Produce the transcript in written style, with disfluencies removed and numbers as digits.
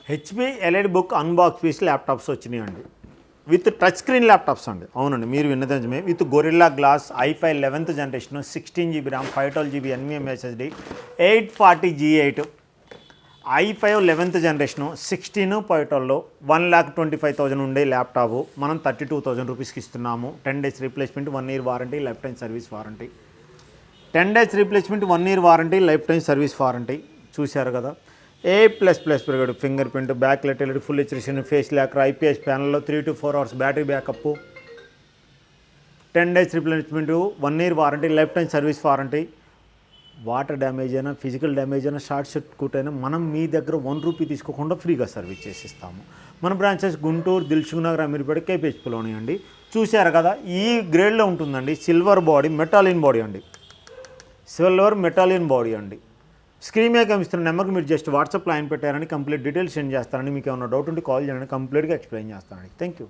HP elite book unbox piece laptops వచ్చినాయండి with touch screen laptops అండి. అవునండి, మీరు విన్నది నిజమే. With Gorilla glass i5 11th generation 16 GB RAM 512 GB NVMe SSD 840 G8 i5 11th generation 16 512లో 1,25,000 ఉండే ల్యాప్టాప్ మనం 32,000 రూపీస్కి ఇస్తున్నాము. 10 days replacement, 1 year warranty, life time service warranty. 10 days replacement, 1 year warranty, life time service warranty. చూశారు కదా. A++ పెరిగాడు, finger print, back light LED, full HD, face locker, IPS ప్యానల్లో 3 to 4 hours battery backup, 10 days replacement, 1 year warranty, life time service warranty. Water damage అయినా, physical damage అయినా, short circuit అయినా మనం మీ దగ్గర 1 rupee తీసుకోకుండా ఫ్రీగా సర్వీస్ చేసిస్తాము. మన branches Guntur, Dilsukh Nagar, Ameerpet, KPHPలో ఉన్నాయండి. చూశారు కదా, ఈ గ్రేడ్లో ఉంటుందండి. సిల్వర్ బాడీ, మెటాలిన్ బాడీ అండి. సిల్వర్ మెటాలియన్ బాడీ అండి. స్క్రీన్ మీద కనిపిస్తున్న నెంబర్కి మీరు జస్ట్ వాట్సాప్లో ఆయన పెట్టారని కంప్లీట్ డీటెయిల్స్ సెండ్ చేస్తారని. మీకు ఏమైనా డౌట్ ఉంటే కాల్ చేయండి, కంప్లీట్గా ఎక్స్ప్లెయిన్ చేస్తానండి. Thank you.